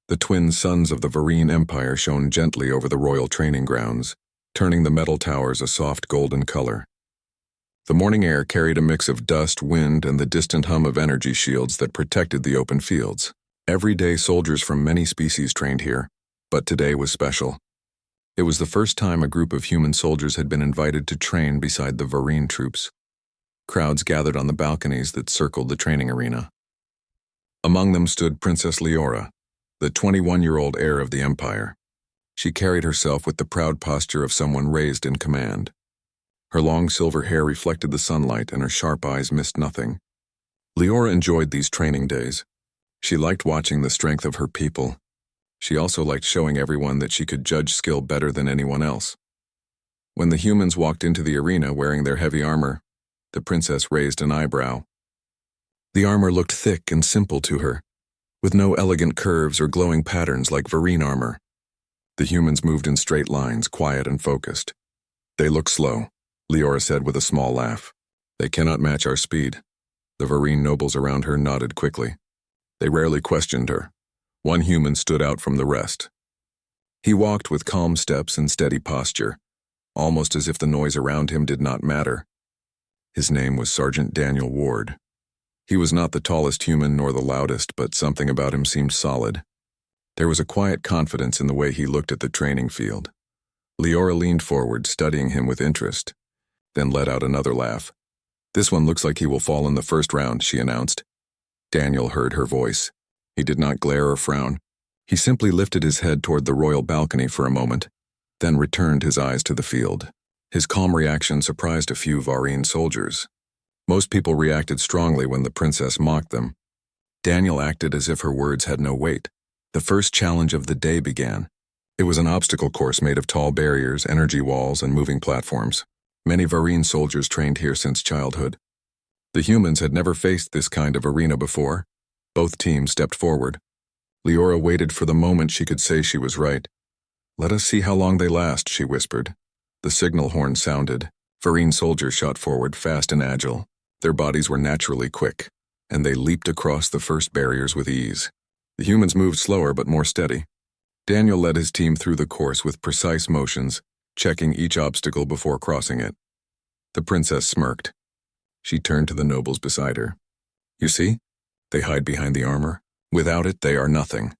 The twin suns of the Varine Empire shone gently over the royal training grounds, turning the metal towers a soft golden color. The morning air carried a mix of dust, wind, and the distant hum of energy shields that protected the open fields. Every day soldiers from many species trained here, but today was special. It was the first time a group of human soldiers had been invited to train beside the Varine troops. Crowds gathered on the balconies that circled the training arena. Among them stood Princess Leora, the 21-year-old heir of the empire. She carried herself with the proud posture of someone raised in command. Her long silver hair reflected the sunlight and her sharp eyes missed nothing. Leora enjoyed these training days. She liked watching the strength of her people. She also liked showing everyone that she could judge skill better than anyone else. When the humans walked into the arena wearing their heavy armor, the princess raised an eyebrow. The armor looked thick and simple to her, with no elegant curves or glowing patterns like Varine armor. The humans moved in straight lines, quiet and focused. "They look slow," Leora said with a small laugh. "They cannot match our speed." The Varine nobles around her nodded quickly. They rarely questioned her. One human stood out from the rest. He walked with calm steps and steady posture, almost as if the noise around him did not matter. His name was Sergeant Daniel Ward. He was not the tallest human nor the loudest, but something about him seemed solid. There was a quiet confidence in the way he looked at the training field. Leora leaned forward, studying him with interest, then let out another laugh. "This one looks like he will fall in the first round," she announced. Daniel heard her voice. He did not glare or frown. He simply lifted his head toward the royal balcony for a moment, then returned his eyes to the field. His calm reaction surprised a few Varine soldiers. Most people reacted strongly when the princess mocked them. Daniel acted as if her words had no weight. The first challenge of the day began. It was an obstacle course made of tall barriers, energy walls, and moving platforms. Many Varine soldiers trained here since childhood. The humans had never faced this kind of arena before. Both teams stepped forward. Leora waited for the moment she could say she was right. "Let us see how long they last," she whispered. The signal horn sounded. Varine soldiers shot forward, fast and agile. Their bodies were naturally quick, and they leaped across the first barriers with ease. The humans moved slower but more steady. Daniel led his team through the course with precise motions, checking each obstacle before crossing it. The princess smirked. She turned to the nobles beside her. "You see? They hide behind the armor. Without it, they are nothing."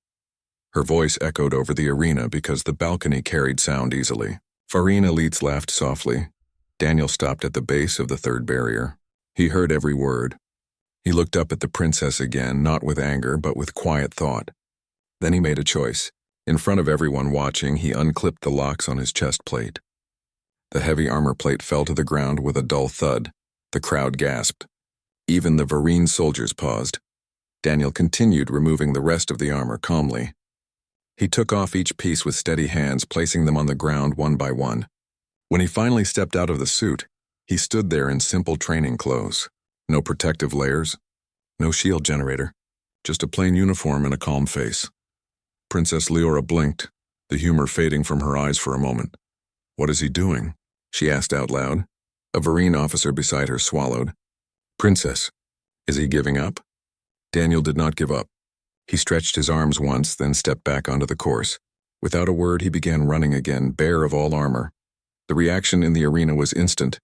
Her voice echoed over the arena because the balcony carried sound easily. Varine elites laughed softly. Daniel stopped at the base of the third barrier. He heard every word. He looked up at the princess again, not with anger, but with quiet thought. Then he made a choice. In front of everyone watching, he unclipped the locks on his chest plate. The heavy armor plate fell to the ground with a dull thud. The crowd gasped. Even the Varine soldiers paused. Daniel continued removing the rest of the armor calmly. He took off each piece with steady hands, placing them on the ground one by one. When he finally stepped out of the suit, he stood there in simple training clothes. No protective layers, no shield generator, just a plain uniform and a calm face. Princess Leora blinked, the humor fading from her eyes for a moment. "What is he doing?" she asked out loud. A Varine officer beside her swallowed. "Princess, is he giving up?" Daniel did not give up. He stretched his arms once, then stepped back onto the course. Without a word, he began running again, bare of all armor. The reaction in the arena was instant.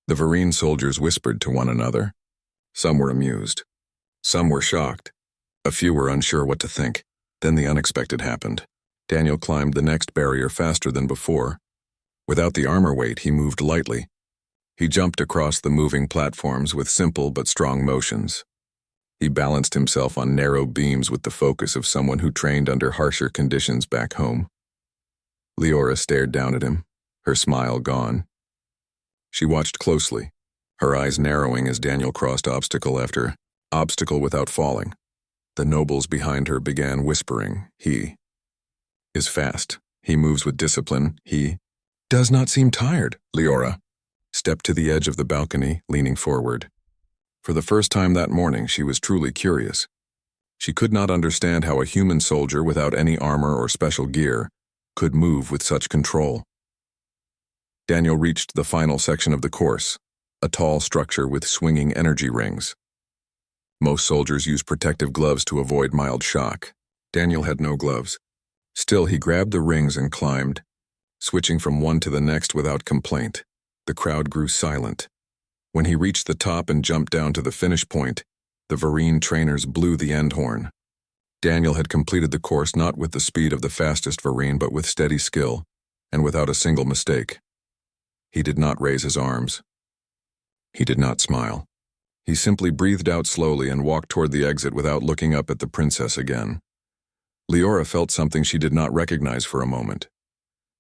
The Varine soldiers whispered to one another. Some were amused. Some were shocked. A few were unsure what to think. Then the unexpected happened. Daniel climbed the next barrier faster than before. Without the armor weight, he moved lightly. He jumped across the moving platforms with simple but strong motions. He balanced himself on narrow beams with the focus of someone who trained under harsher conditions back home. Leora stared down at him, her smile gone. She watched closely, her eyes narrowing as Daniel crossed obstacle after obstacle without falling. The nobles behind her began whispering. "He is fast. He moves with discipline. He does not seem tired." Leora stepped to the edge of the balcony, leaning forward. For the first time that morning, she was truly curious. She could not understand how a human soldier without any armor or special gear could move with such control. Daniel reached the final section of the course, a tall structure with swinging energy rings. Most soldiers use protective gloves to avoid mild shock. Daniel had no gloves. Still, he grabbed the rings and climbed, switching from one to the next without complaint. The crowd grew silent. When he reached the top and jumped down to the finish point, the Varine trainers blew the end horn. Daniel had completed the course not with the speed of the fastest Varine, but with steady skill, and without a single mistake. He did not raise his arms. He did not smile. He simply breathed out slowly and walked toward the exit without looking up at the princess again. Leora felt something she did not recognize for a moment.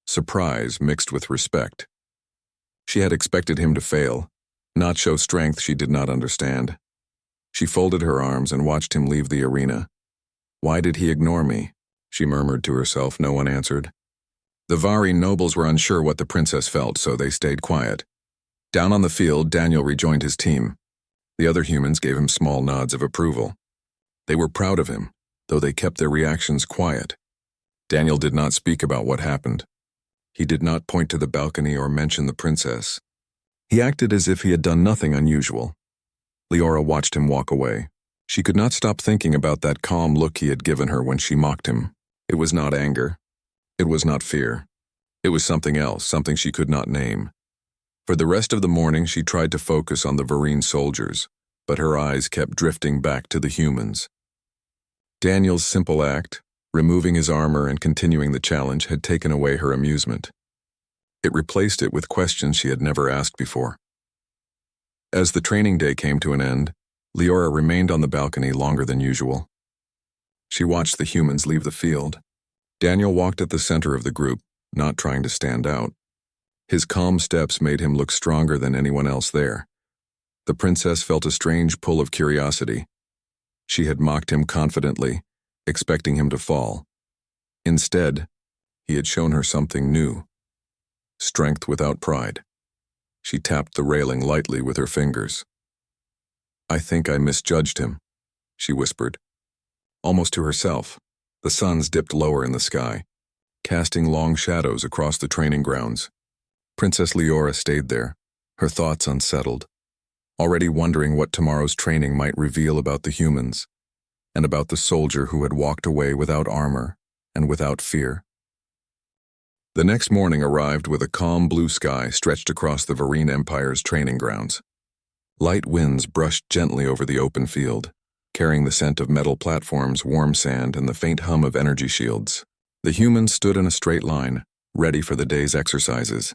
Surprise mixed with respect. She had expected him to fail, not show strength she did not understand. She folded her arms and watched him leave the arena. Why did he ignore me? She murmured to herself. No one answered. The Vari nobles were unsure what the princess felt, so they stayed quiet. Down on the field, Daniel rejoined his team. The other humans gave him small nods of approval. They were proud of him, though they kept their reactions quiet. Daniel did not speak about what happened. He did not point to the balcony or mention the princess. He acted as if he had done nothing unusual. Leora watched him walk away. She could not stop thinking about that calm look he had given her when she mocked him. It was not anger. It was not fear. It was something else, something she could not name. For the rest of the morning, she tried to focus on the Varine soldiers, but her eyes kept drifting back to the humans. Daniel's simple act, removing his armor and continuing the challenge, had taken away her amusement. It replaced it with questions she had never asked before. As the training day came to an end, Leora remained on the balcony longer than usual. She watched the humans leave the field. Daniel walked at the center of the group, not trying to stand out. His calm steps made him look stronger than anyone else there. The princess felt a strange pull of curiosity. She had mocked him confidently, expecting him to fall. Instead, he had shown her something new. Strength without pride. She tapped the railing lightly with her fingers. "I think I misjudged him," she whispered. Almost to herself, the suns dipped lower in the sky, casting long shadows across the training grounds. Princess Leora stayed there, her thoughts unsettled, already wondering what tomorrow's training might reveal about the humans, and about the soldier who had walked away without armor and without fear. The next morning arrived with a calm blue sky stretched across the Varine Empire's training grounds. Light winds brushed gently over the open field, carrying the scent of metal platforms, warm sand, and the faint hum of energy shields. The humans stood in a straight line, ready for the day's exercises.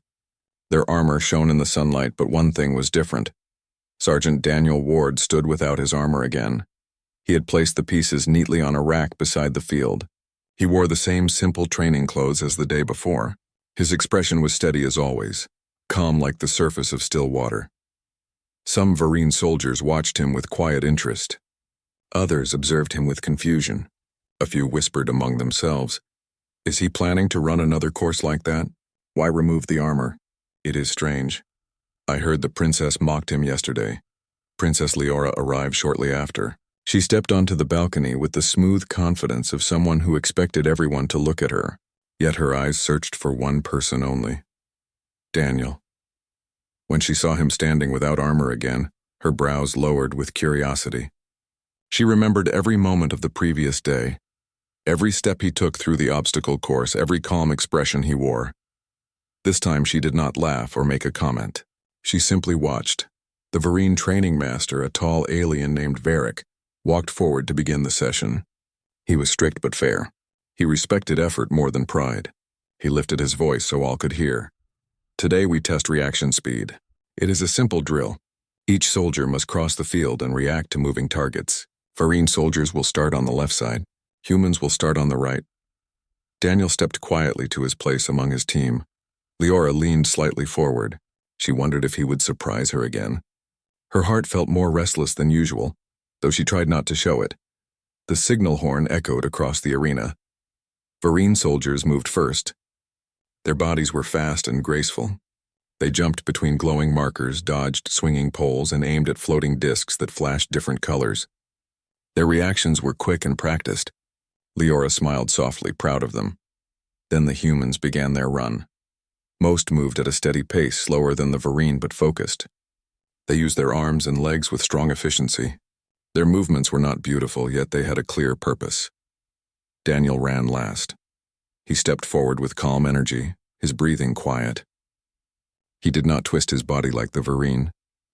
Their armor shone in the sunlight, but one thing was different. Sergeant Daniel Ward stood without his armor again. He had placed the pieces neatly on a rack beside the field. He wore the same simple training clothes as the day before. His expression was steady as always, calm like the surface of still water. Some Varine soldiers watched him with quiet interest. Others observed him with confusion. A few whispered among themselves, "Is he planning to run another course like that? Why remove the armor? It is strange. I heard the princess mocked him yesterday." Princess Leora arrived shortly after. She stepped onto the balcony with the smooth confidence of someone who expected everyone to look at her, yet her eyes searched for one person only: Daniel. When she saw him standing without armor again, her brows lowered with curiosity. She remembered every moment of the previous day, every step he took through the obstacle course, every calm expression he wore. This time she did not laugh or make a comment. She simply watched. The Varine training master, a tall alien named Varric, walked forward to begin the session. He was strict but fair. He respected effort more than pride. He lifted his voice so all could hear. "Today we test reaction speed. It is a simple drill. Each soldier must cross the field and react to moving targets. Varine soldiers will start on the left side. Humans will start on the right." Daniel stepped quietly to his place among his team. Leora leaned slightly forward. She wondered if he would surprise her again. Her heart felt more restless than usual, though she tried not to show it. The signal horn echoed across the arena. Varine soldiers moved first. Their bodies were fast and graceful. They jumped between glowing markers, dodged swinging poles, and aimed at floating discs that flashed different colors. Their reactions were quick and practiced. Leora smiled softly, proud of them. Then the humans began their run. Most moved at a steady pace, slower than the Varine but focused. They used their arms and legs with strong efficiency. Their movements were not beautiful, yet they had a clear purpose. Daniel ran last. He stepped forward with calm energy, his breathing quiet. He did not twist his body like the Varine.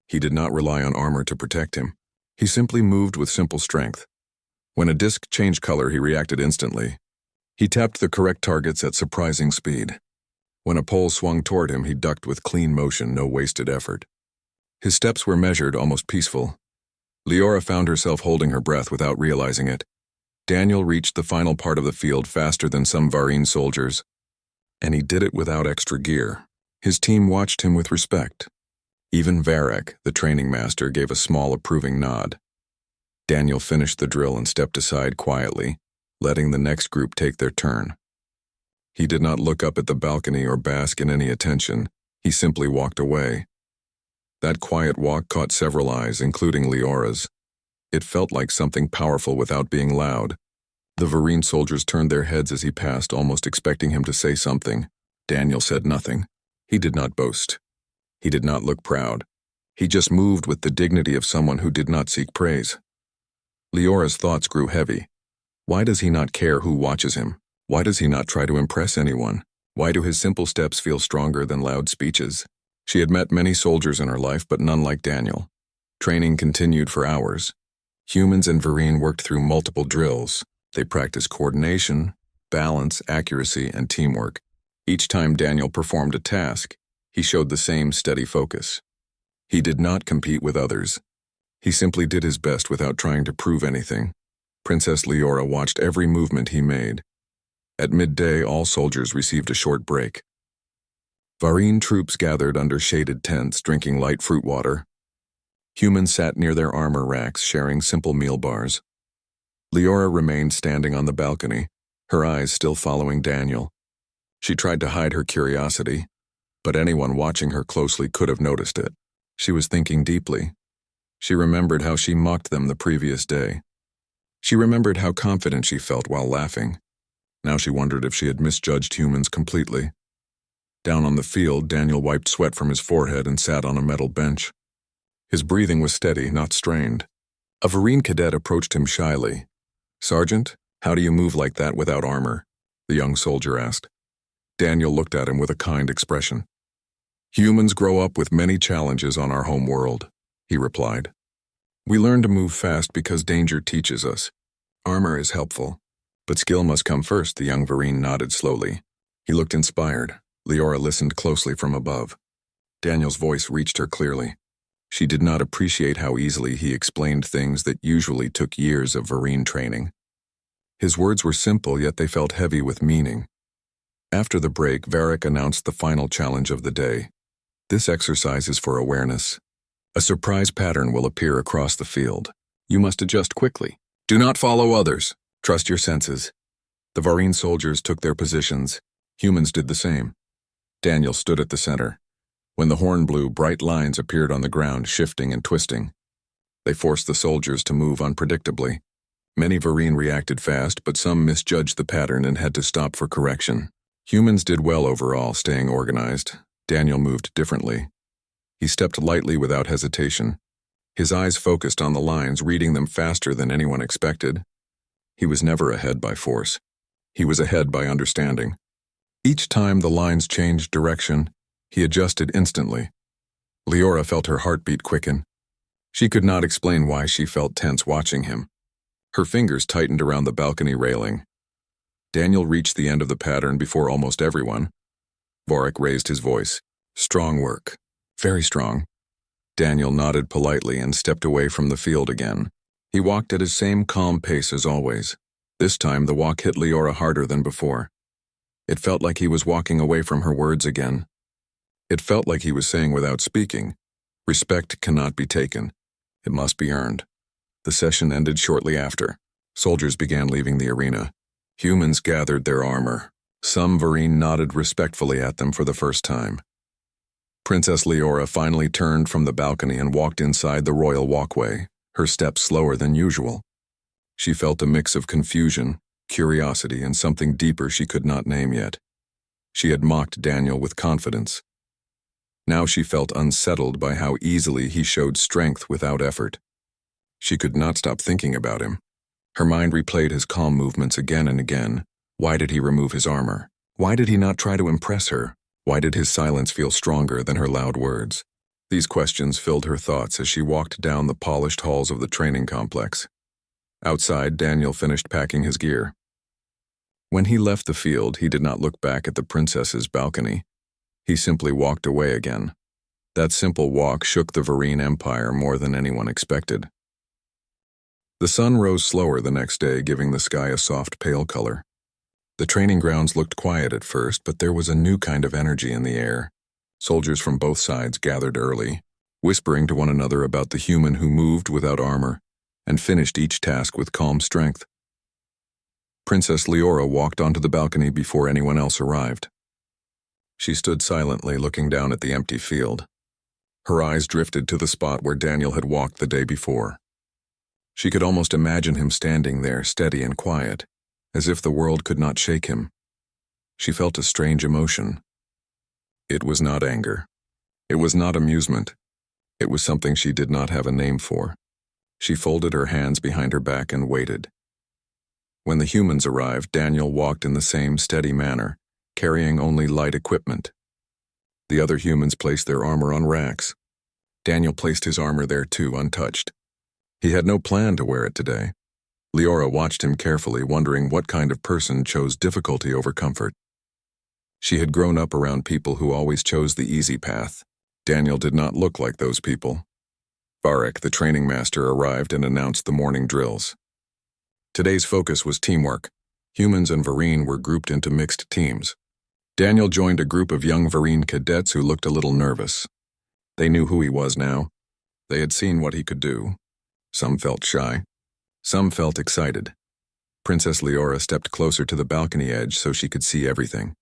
He did not rely on armor to protect him. He simply moved with simple strength. When a disc changed color, he reacted instantly. He tapped the correct targets at surprising speed. When a pole swung toward him, he ducked with clean motion, no wasted effort. His steps were measured, almost peaceful. Leora found herself holding her breath without realizing it. Daniel reached the final part of the field faster than some Varine soldiers, and he did it without extra gear. His team watched him with respect. Even Varek, the training master, gave a small approving nod. Daniel finished the drill and stepped aside quietly, letting the next group take their turn. He did not look up at the balcony or bask in any attention. He simply walked away. That quiet walk caught several eyes, including Leora's. It felt like something powerful without being loud. The Varine soldiers turned their heads as he passed, almost expecting him to say something. Daniel said nothing. He did not boast. He did not look proud. He just moved with the dignity of someone who did not seek praise. Leora's thoughts grew heavy. Why does he not care who watches him? Why does he not try to impress anyone? Why do his simple steps feel stronger than loud speeches? She had met many soldiers in her life, but none like Daniel. Training continued for hours. Humans and Varine worked through multiple drills. They practiced coordination, balance, accuracy, and teamwork. Each time Daniel performed a task, he showed the same steady focus. He did not compete with others. He simply did his best without trying to prove anything. Princess Leora watched every movement he made. At midday, all soldiers received a short break. Varine troops gathered under shaded tents, drinking light fruit water. Humans sat near their armor racks, sharing simple meal bars. Leora remained standing on the balcony, her eyes still following Daniel. She tried to hide her curiosity, but anyone watching her closely could have noticed it. She was thinking deeply. She remembered how she mocked them the previous day. She remembered how confident she felt while laughing. Now she wondered if she had misjudged humans completely. Down on the field, Daniel wiped sweat from his forehead and sat on a metal bench. His breathing was steady, not strained. A Varine cadet approached him shyly. "Sergeant, how do you move like that without armor?" the young soldier asked. Daniel looked at him with a kind expression. "Humans grow up with many challenges on our home world," he replied. "We learn to move fast because danger teaches us. Armor is helpful, but skill must come first." The young Varine nodded slowly. He looked inspired. Leora listened closely from above. Daniel's voice reached her clearly. She did not appreciate how easily he explained things that usually took years of Varine training. His words were simple, yet they felt heavy with meaning. After the break, Varek announced the final challenge of the day. "This exercise is for awareness. A surprise pattern will appear across the field. You must adjust quickly. Do not follow others. Trust your senses." The Varine soldiers took their positions. Humans did the same. Daniel stood at the center. When the horn blew, bright lines appeared on the ground, shifting and twisting. They forced the soldiers to move unpredictably. Many Varine reacted fast, but some misjudged the pattern and had to stop for correction. Humans did well overall, staying organized. Daniel moved differently. He stepped lightly without hesitation. His eyes focused on the lines, reading them faster than anyone expected. He was never ahead by force. He was ahead by understanding. Each time the lines changed direction, he adjusted instantly. Leora felt her heartbeat quicken. She could not explain why she felt tense watching him. Her fingers tightened around the balcony railing. Daniel reached the end of the pattern before almost everyone. Varek raised his voice. "Strong work. Very strong." Daniel nodded politely and stepped away from the field again. He walked at his same calm pace as always. This time the walk hit Leora harder than before. It felt like he was walking away from her words again. It felt like he was saying without speaking, "Respect cannot be taken. It must be earned." The session ended shortly after. Soldiers began leaving the arena. Humans gathered their armor. Some Varine nodded respectfully at them for the first time. Princess Leora finally turned from the balcony and walked inside the royal walkway, her steps slower than usual. She felt a mix of confusion, curiosity, and something deeper she could not name yet. She had mocked Daniel with confidence. Now she felt unsettled by how easily he showed strength without effort. She could not stop thinking about him. Her mind replayed his calm movements again and again. Why did he remove his armor? Why did he not try to impress her? Why did his silence feel stronger than her loud words? These questions filled her thoughts as she walked down the polished halls of the training complex. Outside, Daniel finished packing his gear. When he left the field, he did not look back at the princess's balcony. He simply walked away again. That simple walk shook the Varine Empire more than anyone expected. The sun rose slower the next day, giving the sky a soft pale color. The training grounds looked quiet at first, but there was a new kind of energy in the air. Soldiers from both sides gathered early, whispering to one another about the human who moved without armor and finished each task with calm strength. Princess Leora walked onto the balcony before anyone else arrived. She stood silently, looking down at the empty field. Her eyes drifted to the spot where Daniel had walked the day before. She could almost imagine him standing there, steady and quiet, as if the world could not shake him. She felt a strange emotion. It was not anger. It was not amusement. It was something she did not have a name for. She folded her hands behind her back and waited. When the humans arrived, Daniel walked in the same steady manner, carrying only light equipment. The other humans placed their armor on racks. Daniel placed his armor there too, untouched. He had no plan to wear it today. Leora watched him carefully, wondering what kind of person chose difficulty over comfort. She had grown up around people who always chose the easy path. Daniel did not look like those people. Varek, the training master, arrived and announced the morning drills. Today's focus was teamwork. Humans and Varine were grouped into mixed teams. Daniel joined a group of young Varine cadets who looked a little nervous. They knew who he was now. They had seen what he could do. Some felt shy. Some felt excited. Princess Leora stepped closer to the balcony edge so she could see everything.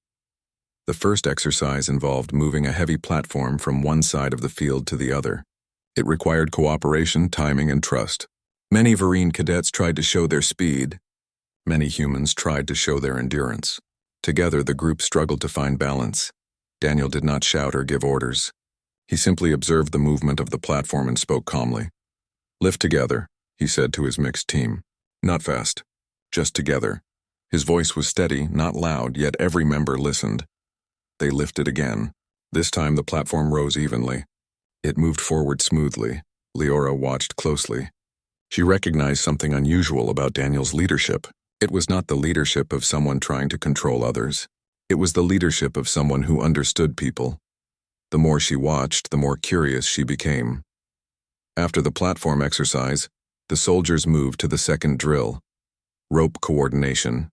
The first exercise involved moving a heavy platform from one side of the field to the other. It required cooperation, timing, and trust. Many Varine cadets tried to show their speed. Many humans tried to show their endurance. Together, the group struggled to find balance. Daniel did not shout or give orders. He simply observed the movement of the platform and spoke calmly. "Lift together," he said to his mixed team. "Not fast, just together." His voice was steady, not loud, yet every member listened. They lifted again. This time the platform rose evenly. It moved forward smoothly. Leora watched closely. She recognized something unusual about Daniel's leadership. It was not the leadership of someone trying to control others. It was the leadership of someone who understood people. The more she watched, the more curious she became. After the platform exercise, the soldiers moved to the second drill, rope coordination.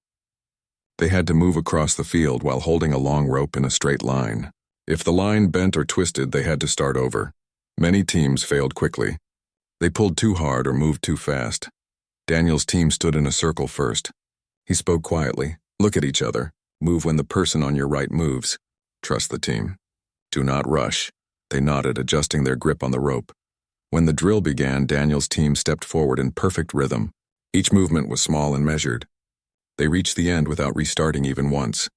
They had to move across the field while holding a long rope in a straight line. If the line bent or twisted, they had to start over. Many teams failed quickly. They pulled too hard or moved too fast. Daniel's team stood in a circle first. He spoke quietly. "Look at each other. Move when the person on your right moves. Trust the team. Do not rush." They nodded, adjusting their grip on the rope. When the drill began, Daniel's team stepped forward in perfect rhythm. Each movement was small and measured. They reached the end without restarting even once.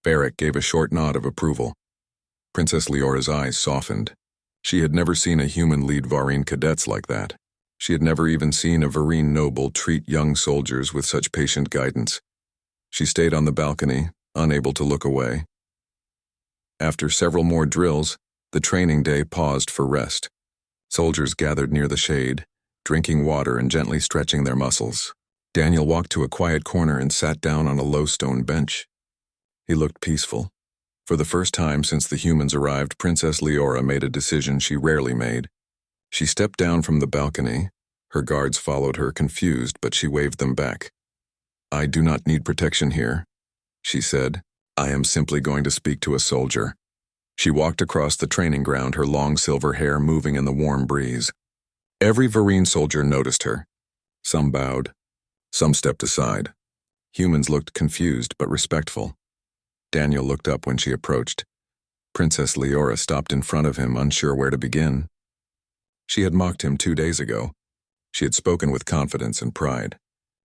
Varek gave a short nod of approval. Princess Leora's eyes softened. She had never seen a human lead Varine cadets like that. She had never even seen a Varine noble treat young soldiers with such patient guidance. She stayed on the balcony, unable to look away. After several more drills, the training day paused for rest. Soldiers gathered near the shade, drinking water and gently stretching their muscles. Daniel walked to a quiet corner and sat down on a low stone bench. He looked peaceful. For the first time since the humans arrived, Princess Leora made a decision she rarely made. She stepped down from the balcony. Her guards followed her, confused, but she waved them back. "I do not need protection here," she said. "I am simply going to speak to a soldier." She walked across the training ground, her long silver hair moving in the warm breeze. Every Varine soldier noticed her. Some bowed. Some stepped aside. Humans looked confused but respectful. Daniel looked up when she approached. Princess Leora stopped in front of him, unsure where to begin. She had mocked him 2 days ago. She had spoken with confidence and pride.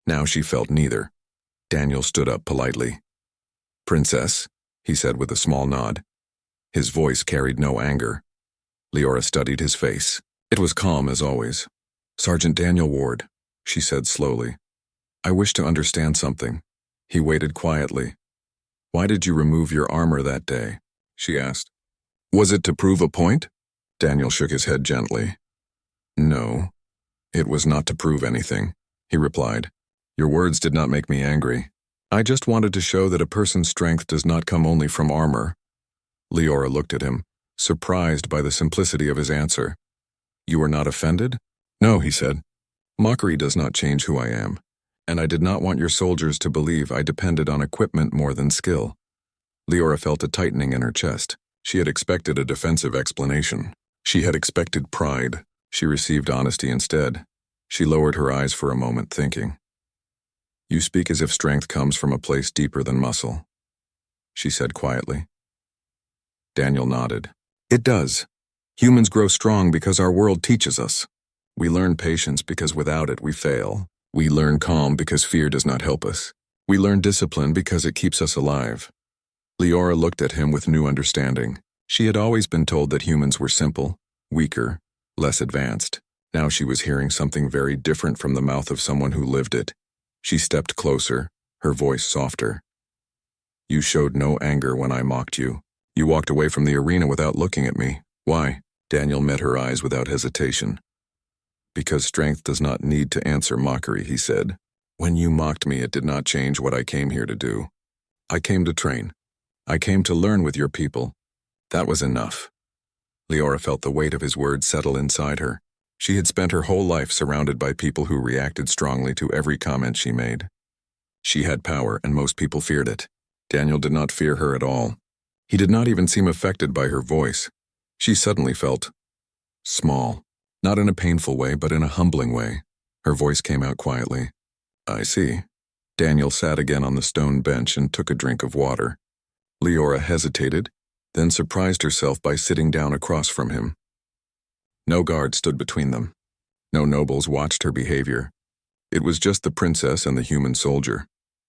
Now she felt neither. Daniel stood up politely. "Princess," he said with a small nod. His voice carried no anger. Leora studied his face. It was calm as always. "Sergeant Daniel Ward," she said slowly. I wish to understand something. He waited quietly. Why did you remove your armor that day? She asked. Was it to prove a point? Daniel shook his head gently. No, it was not to prove anything, he replied. Your words did not make me angry. I just wanted to show that a person's strength does not come only from armor. Leora looked at him, surprised by the simplicity of his answer. You are not offended? No, he said. Mockery does not change who I am, and I did not want your soldiers to believe I depended on equipment more than skill. Leora felt a tightening in her chest. She had expected a defensive explanation. She had expected pride. She received honesty instead. She lowered her eyes for a moment, thinking. You speak as if strength comes from a place deeper than muscle, she said quietly. Daniel nodded. It does. Humans grow strong because our world teaches us. We learn patience because without it we fail. We learn calm because fear does not help us. We learn discipline because it keeps us alive. Leora looked at him with new understanding. She had always been told that humans were simple, weaker, less advanced. Now she was hearing something very different from the mouth of someone who lived it. She stepped closer, her voice softer. You showed no anger when I mocked you. You walked away from the arena without looking at me. Why? Daniel met her eyes without hesitation. Because strength does not need to answer mockery, he said. When you mocked me, it did not change what I came here to do. I came to train. I came to learn with your people. That was enough. Leora felt the weight of his words settle inside her. She had spent her whole life surrounded by people who reacted strongly to every comment she made. She had power, and most people feared it. Daniel did not fear her at all. He did not even seem affected by her voice. She suddenly felt small, not in a painful way, but in a humbling way. Her voice came out quietly. I see. Daniel sat again on the stone bench and took a drink of water. Leora hesitated, then surprised herself by sitting down across from him. No guard stood between them. No nobles watched her behavior. It was just the princess and the human soldier.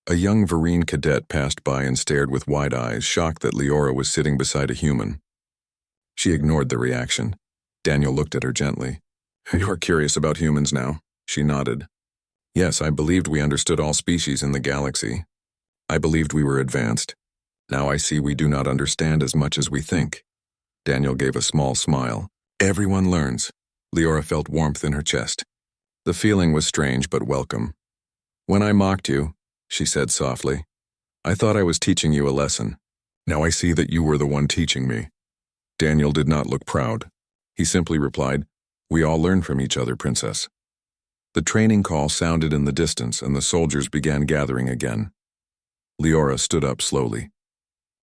A young Vereen cadet passed by and stared with wide eyes, shocked that Leora was sitting beside a human. She ignored the reaction. Daniel looked at her gently. You are curious about humans now? She nodded. Yes, I believed we understood all species in the galaxy. I believed we were advanced. Now I see we do not understand as much as we think. Daniel gave a small smile. Everyone learns. Leora felt warmth in her chest. The feeling was strange but welcome. When I mocked you, she said softly, I thought I was teaching you a lesson. Now I see that you were the one teaching me. Daniel did not look proud. He simply replied, We all learn from each other, Princess. The training call sounded in the distance and the soldiers began gathering again. Leora stood up slowly.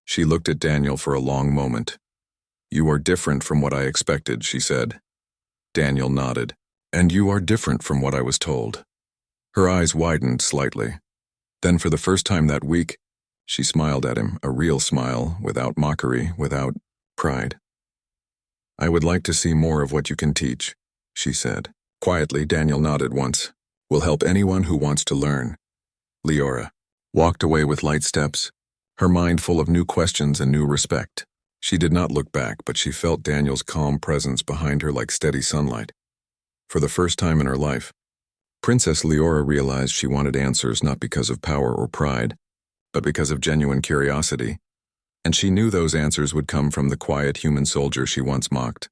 She looked at Daniel for a long moment. You are different from what I expected, she said. Daniel nodded. And you are different from what I was told. Her eyes widened slightly. Then for the first time that week, she smiled at him, a real smile, without mockery, without pride. I would like to see more of what you can teach, she said. Quietly, Daniel nodded once. Will help anyone who wants to learn. Leora walked away with light steps, her mind full of new questions and new respect. She did not look back, but she felt Daniel's calm presence behind her like steady sunlight. For the first time in her life, Princess Leora realized she wanted answers not because of power or pride, but because of genuine curiosity, and she knew those answers would come from the quiet human soldier she once mocked.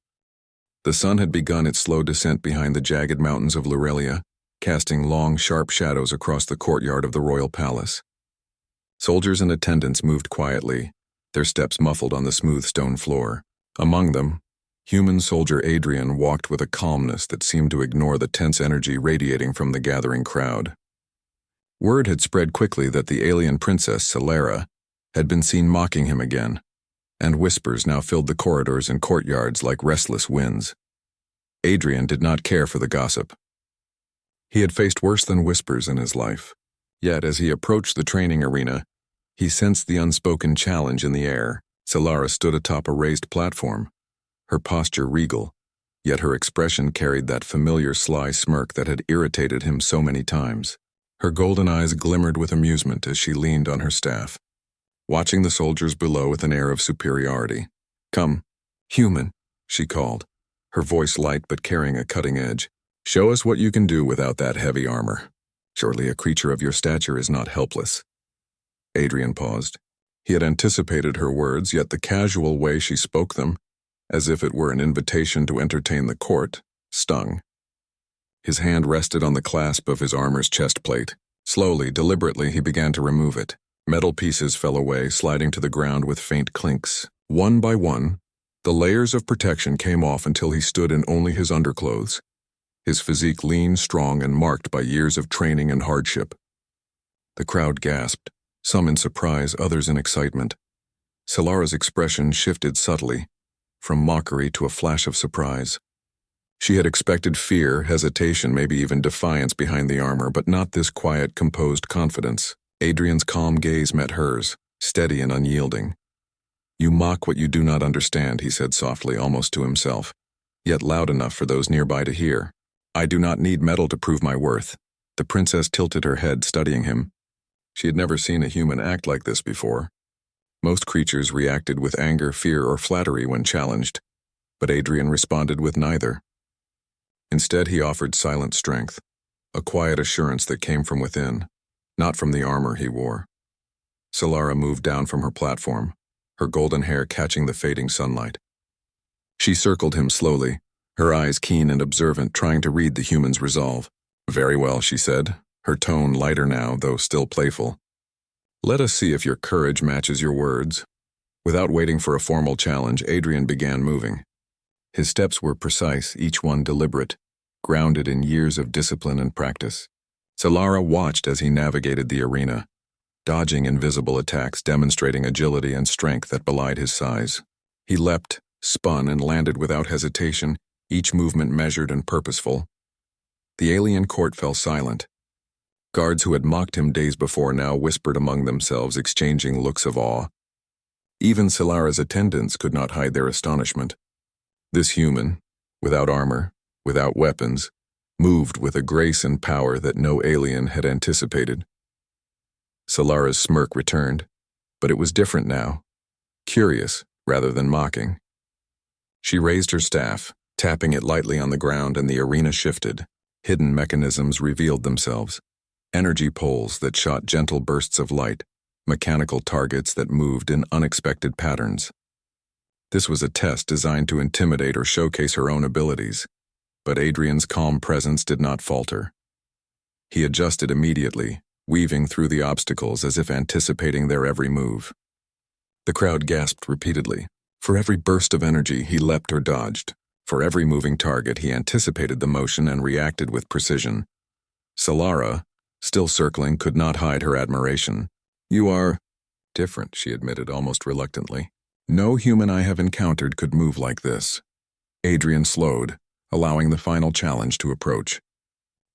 The sun had begun its slow descent behind the jagged mountains of Lurelia, casting long, sharp shadows across the courtyard of the royal palace. Soldiers and attendants moved quietly, their steps muffled on the smooth stone floor. Among them, human soldier Adrian walked with a calmness that seemed to ignore the tense energy radiating from the gathering crowd. Word had spread quickly that the alien princess, Celera, had been seen mocking him again, and whispers now filled the corridors and courtyards like restless winds. Adrian did not care for the gossip. He had faced worse than whispers in his life. Yet as he approached the training arena, he sensed the unspoken challenge in the air. Celera stood atop a raised platform, her posture regal, yet her expression carried that familiar sly smirk that had irritated him so many times. Her golden eyes glimmered with amusement as she leaned on her staff, watching the soldiers below with an air of superiority. Come, human, she called, her voice light but carrying a cutting edge. Show us what you can do without that heavy armor. Surely a creature of your stature is not helpless. Adrian paused. He had anticipated her words, yet the casual way she spoke them, as if it were an invitation to entertain the court, stung. His hand rested on the clasp of his armor's chest plate. Slowly, deliberately, he began to remove it. Metal pieces fell away, sliding to the ground with faint clinks. One by one, the layers of protection came off until he stood in only his underclothes, his physique lean, strong, and marked by years of training and hardship. The crowd gasped, some in surprise, others in excitement. Solara's expression shifted subtly, from mockery to a flash of surprise. She had expected fear, hesitation, maybe even defiance behind the armor, but not this quiet, composed confidence. Adrian's calm gaze met hers, steady and unyielding. "You mock what you do not understand," he said softly, almost to himself, yet loud enough for those nearby to hear. "I do not need metal to prove my worth." The princess tilted her head, studying him. She had never seen a human act like this before. Most creatures reacted with anger, fear, or flattery when challenged, but Adrian responded with neither. Instead, he offered silent strength, a quiet assurance that came from within, not from the armor he wore. Solara moved down from her platform, her golden hair catching the fading sunlight. She circled him slowly, her eyes keen and observant, trying to read the human's resolve. "Very well," she said, her tone lighter now, though still playful. "Let us see if your courage matches your words." Without waiting for a formal challenge, Adrian began moving. His steps were precise, each one deliberate, grounded in years of discipline and practice. Solara watched as he navigated the arena, dodging invisible attacks, demonstrating agility and strength that belied his size. He leapt, spun, and landed without hesitation, each movement measured and purposeful. The alien court fell silent. Guards who had mocked him days before now whispered among themselves, exchanging looks of awe. Even Solara's attendants could not hide their astonishment. This human, without armor, without weapons, moved with a grace and power that no alien had anticipated. Solara's smirk returned, but it was different now, curious rather than mocking. She raised her staff, tapping it lightly on the ground, and the arena shifted. Hidden mechanisms revealed themselves. Energy poles that shot gentle bursts of light, mechanical targets that moved in unexpected patterns. This was a test designed to intimidate or showcase her own abilities, but Adrian's calm presence did not falter. He adjusted immediately, weaving through the obstacles as if anticipating their every move. The crowd gasped repeatedly. For every burst of energy, he leapt or dodged. For every moving target, he anticipated the motion and reacted with precision. Solara, still circling, could not hide her admiration. "You are different," she admitted almost reluctantly. "No human I have encountered could move like this." Adrian slowed, allowing the final challenge to approach.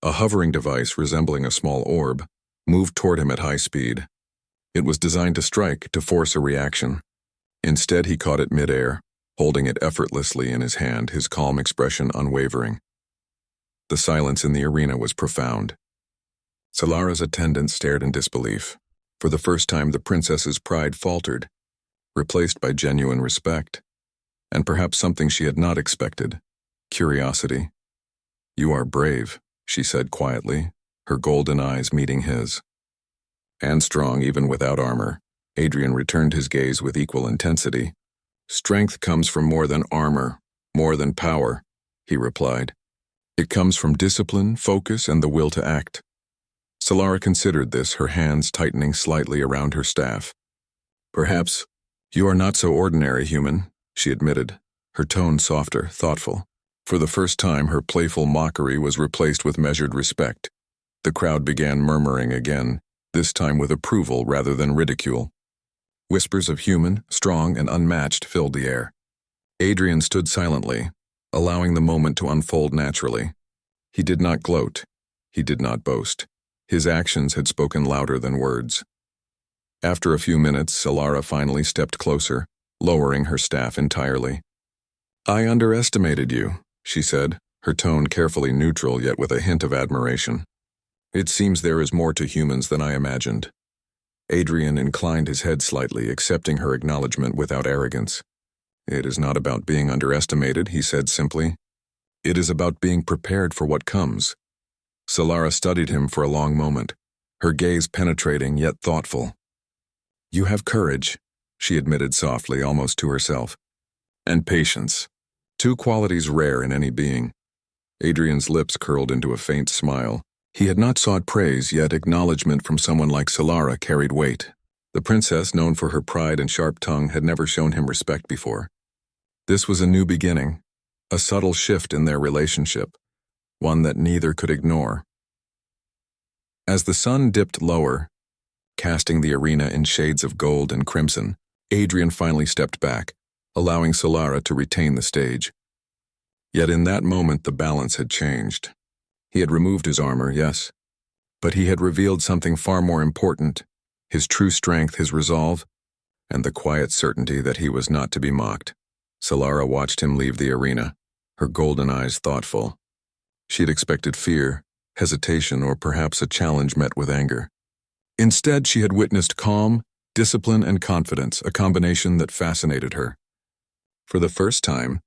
A hovering device resembling a small orb moved toward him at high speed. It was designed to strike, to force a reaction. Instead, he caught it midair, holding it effortlessly in his hand, his calm expression unwavering. The silence in the arena was profound. Solara's attendants stared in disbelief. For the first time, the princess's pride faltered, replaced by genuine respect, and perhaps something she had not expected, curiosity. "You are brave," she said quietly, her golden eyes meeting his. "And strong even without armor." Adrian returned his gaze with equal intensity. "Strength comes from more than armor, more than power," he replied. "It comes from discipline, focus, and the will to act." Solara considered this, her hands tightening slightly around her staff. "Perhaps you are not so ordinary, human," she admitted, her tone softer, thoughtful. For the first time, her playful mockery was replaced with measured respect. The crowd began murmuring again, this time with approval rather than ridicule. Whispers of human, strong, and unmatched filled the air. Adrian stood silently, allowing the moment to unfold naturally. He did not gloat. He did not boast. His actions had spoken louder than words. After a few minutes, Solara finally stepped closer, lowering her staff entirely. "I underestimated you," she said, her tone carefully neutral yet with a hint of admiration. "It seems there is more to humans than I imagined." Adrian inclined his head slightly, accepting her acknowledgement without arrogance. "It is not about being underestimated," he said simply. "It is about being prepared for what comes." Solara studied him for a long moment, her gaze penetrating yet thoughtful. "You have courage," she admitted softly, almost to herself. "And patience. Two qualities rare in any being." Adrian's lips curled into a faint smile. He had not sought praise, yet acknowledgement from someone like Solara carried weight. The princess, known for her pride and sharp tongue, had never shown him respect before. This was a new beginning, a subtle shift in their relationship, one that neither could ignore. As the sun dipped lower, casting the arena in shades of gold and crimson, Adrian finally stepped back, allowing Solara to retain the stage. Yet in that moment the balance had changed. He had removed his armor, yes, but he had revealed something far more important, his true strength, his resolve, and the quiet certainty that he was not to be mocked. Solara watched him leave the arena, her golden eyes thoughtful. She had expected fear, hesitation, or perhaps a challenge met with anger. Instead, she had witnessed calm, discipline, and confidence, a combination that fascinated her. For the first time,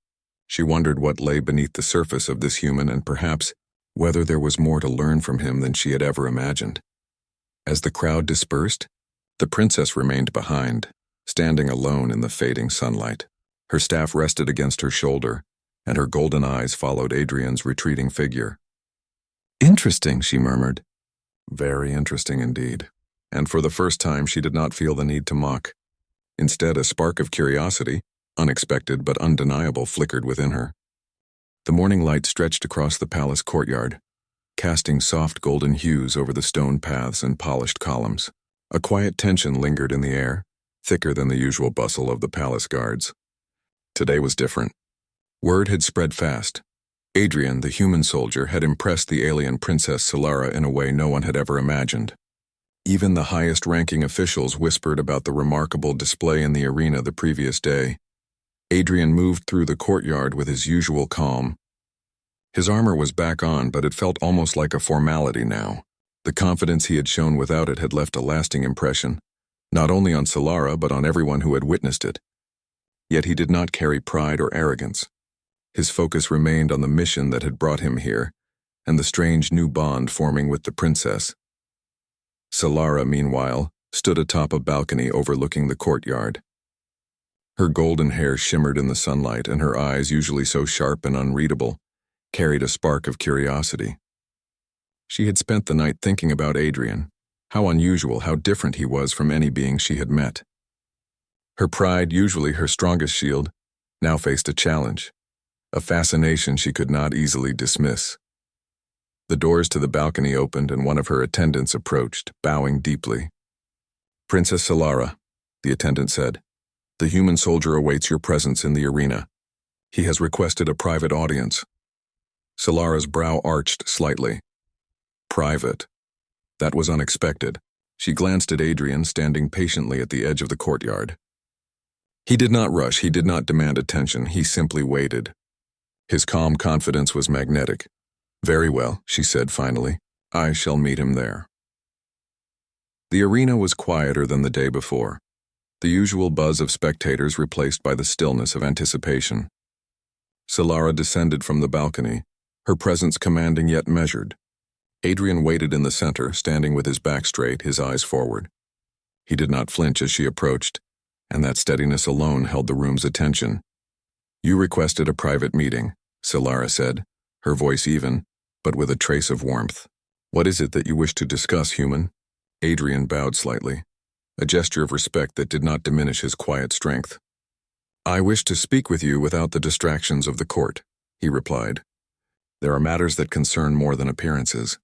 she wondered what lay beneath the surface of this human and perhaps whether there was more to learn from him than she had ever imagined. As the crowd dispersed, the princess remained behind, standing alone in the fading sunlight. Her staff rested against her shoulder, and her golden eyes followed Adrian's retreating figure. "Interesting," she murmured. "Very interesting indeed." And for the first time she did not feel the need to mock. Instead, a spark of curiosity, unexpected but undeniable, flickered within her. The morning light stretched across the palace courtyard, casting soft golden hues over the stone paths and polished columns. A quiet tension lingered in the air, thicker than the usual bustle of the palace guards. Today was different. Word had spread fast. Adrian, the human soldier, had impressed the alien Princess Solara in a way no one had ever imagined. Even the highest-ranking officials whispered about the remarkable display in the arena the previous day. Adrian moved through the courtyard with his usual calm. His armor was back on, but it felt almost like a formality now. The confidence he had shown without it had left a lasting impression, not only on Solara but on everyone who had witnessed it. Yet he did not carry pride or arrogance. His focus remained on the mission that had brought him here, and the strange new bond forming with the princess. Solara, meanwhile, stood atop a balcony overlooking the courtyard. Her golden hair shimmered in the sunlight, and her eyes, usually so sharp and unreadable, carried a spark of curiosity. She had spent the night thinking about Adrian, how unusual, how different he was from any being she had met. Her pride, usually her strongest shield, now faced a challenge, a fascination she could not easily dismiss. The doors to the balcony opened and one of her attendants approached, bowing deeply. "Princess Solara," the attendant said, "the human soldier awaits your presence in the arena. He has requested a private audience." Solara's brow arched slightly. Private. That was unexpected. She glanced at Adrian, standing patiently at the edge of the courtyard. He did not rush, he did not demand attention, he simply waited. His calm confidence was magnetic. "Very well," she said finally. "I shall meet him there." The arena was quieter than the day before, the usual buzz of spectators replaced by the stillness of anticipation. Solara descended from the balcony, her presence commanding yet measured. Adrian waited in the center, standing with his back straight, his eyes forward. He did not flinch as she approached, and that steadiness alone held the room's attention. "You requested a private meeting," Solara said, her voice even, but with a trace of warmth. "What is it that you wish to discuss, human?" Adrian bowed slightly, a gesture of respect that did not diminish his quiet strength. "I wish to speak with you without the distractions of the court," he replied. "There are matters that concern more than appearances.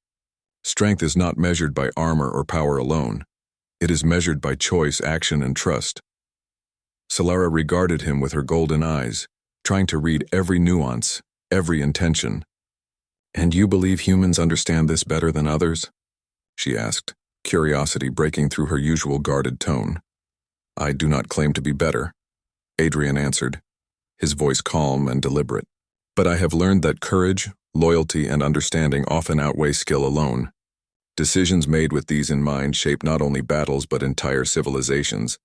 Strength is not measured by armor or power alone. It is measured by choice, action, and trust." Solara regarded him with her golden eyes, trying to read every nuance, every intention. "And you believe humans understand this better than others?" she asked, curiosity breaking through her usual guarded tone. "I do not claim to be better," Adrian answered, his voice calm and deliberate. "But I have learned that courage, loyalty, and understanding often outweigh skill alone. Decisions made with these in mind shape not only battles but entire civilizations."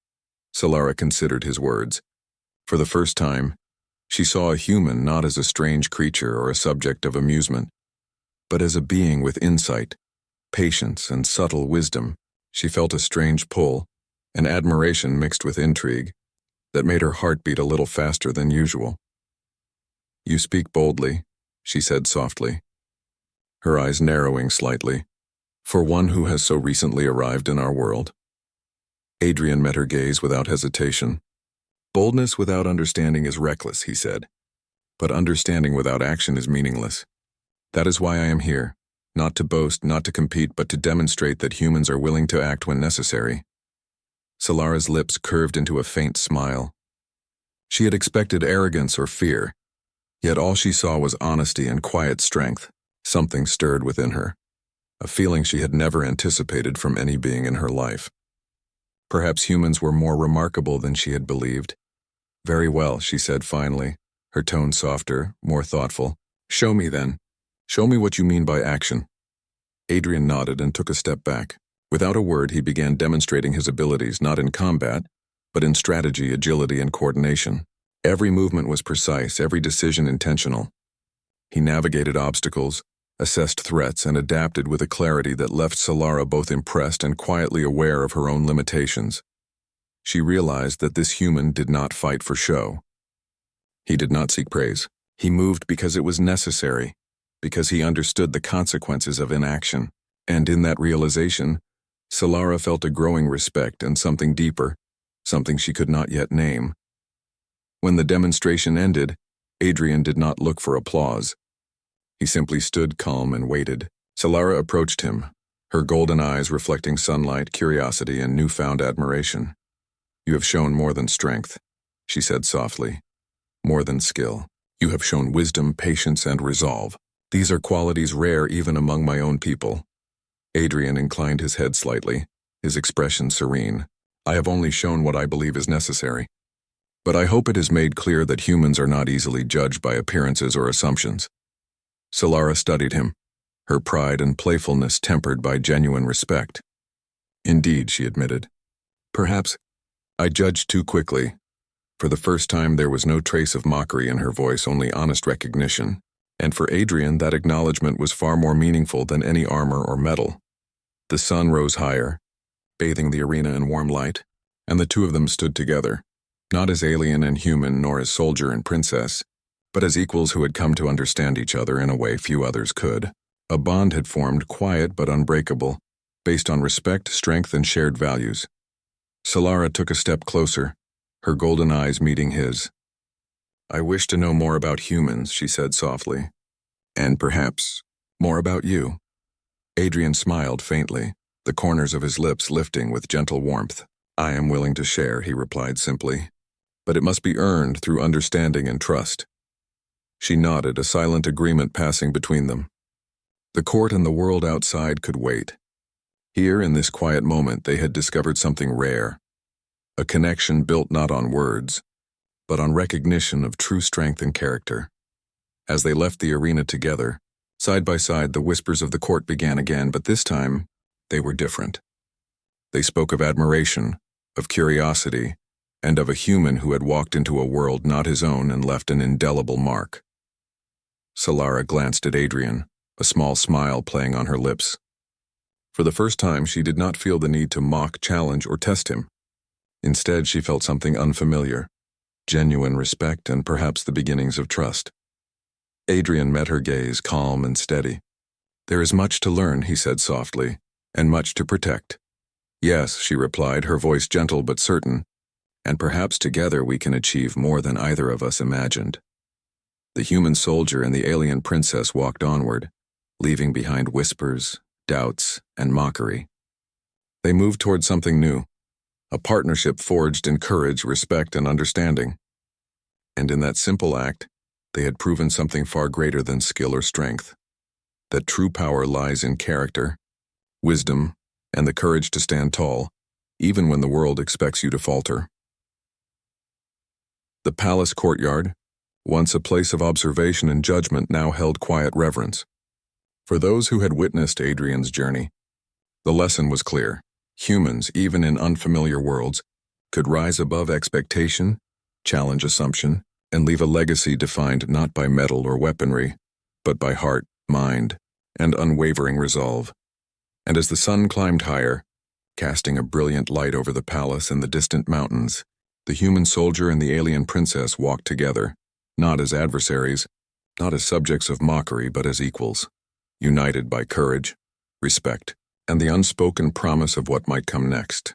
Solara considered his words. For the first time, she saw a human not as a strange creature or a subject of amusement, but as a being with insight, patience, and subtle wisdom. She felt a strange pull, an admiration mixed with intrigue, that made her heart beat a little faster than usual. "You speak boldly," she said softly, her eyes narrowing slightly, "for one who has so recently arrived in our world." Adrian met her gaze without hesitation. "Boldness without understanding is reckless," he said, "but understanding without action is meaningless. That is why I am here, not to boast, not to compete, but to demonstrate that humans are willing to act when necessary." Solara's lips curved into a faint smile. She had expected arrogance or fear, yet all she saw was honesty and quiet strength. Something stirred within her, a feeling she had never anticipated from any being in her life. Perhaps humans were more remarkable than she had believed. "Very well," she said finally, her tone softer, more thoughtful. "Show me then. Show me what you mean by action." Adrian nodded and took a step back. Without a word, he began demonstrating his abilities not in combat, but in strategy, agility, and coordination. Every movement was precise, every decision intentional. He navigated obstacles, assessed threats, and adapted with a clarity that left Solara both impressed and quietly aware of her own limitations. She realized that this human did not fight for show. He did not seek praise. He moved because it was necessary, because he understood the consequences of inaction. And in that realization, Solara felt a growing respect and something deeper, something she could not yet name. When the demonstration ended, Adrian did not look for applause. He simply stood calm and waited. Solara approached him, her golden eyes reflecting sunlight, curiosity, and newfound admiration. "You have shown more than strength," she said softly. "More than skill. You have shown wisdom, patience, and resolve. These are qualities rare even among my own people." Adrian inclined his head slightly, his expression serene. "I have only shown what I believe is necessary. But I hope it is made clear that humans are not easily judged by appearances or assumptions." Solara studied him, her pride and playfulness tempered by genuine respect. "Indeed," she admitted. "Perhaps I judged too quickly." For the first time there was no trace of mockery in her voice, only honest recognition. And for Adrian, that acknowledgement was far more meaningful than any armor or medal. The sun rose higher, bathing the arena in warm light, and the two of them stood together, not as alien and human nor as soldier and princess, but as equals who had come to understand each other in a way few others could. A bond had formed, quiet but unbreakable, based on respect, strength, and shared values. Solara took a step closer, her golden eyes meeting his. "I wish to know more about humans," she said softly. "And perhaps more about you." Adrian smiled faintly, the corners of his lips lifting with gentle warmth. "I am willing to share," he replied simply. "But it must be earned through understanding and trust." She nodded, a silent agreement passing between them. The court and the world outside could wait. Here, in this quiet moment, they had discovered something rare. A connection built not on words, but on recognition of true strength and character. As they left the arena together, side by side, the whispers of the court began again, but this time, they were different. They spoke of admiration, of curiosity, and of a human who had walked into a world not his own and left an indelible mark. Solara glanced at Adrian, a small smile playing on her lips. For the first time, she did not feel the need to mock, challenge, or test him. Instead, she felt something unfamiliar. Genuine respect, and perhaps the beginnings of trust. Adrian met her gaze, calm and steady. "There is much to learn," he said softly, "and much to protect." "Yes," she replied, her voice gentle but certain, "and perhaps together we can achieve more than either of us imagined." The human soldier and the alien princess walked onward, leaving behind whispers, doubts, and mockery. They moved toward something new. A partnership forged in courage, respect, and understanding. And in that simple act, they had proven something far greater than skill or strength. That true power lies in character, wisdom, and the courage to stand tall, even when the world expects you to falter. The palace courtyard, once a place of observation and judgment, now held quiet reverence. For those who had witnessed Adrian's journey, the lesson was clear. Humans, even in unfamiliar worlds, could rise above expectation, challenge assumption, and leave a legacy defined not by metal or weaponry, but by heart, mind, and unwavering resolve. And as the sun climbed higher, casting a brilliant light over the palace and the distant mountains, the human soldier and the alien princess walked together, not as adversaries, not as subjects of mockery, but as equals, united by courage, respect, and the unspoken promise of what might come next.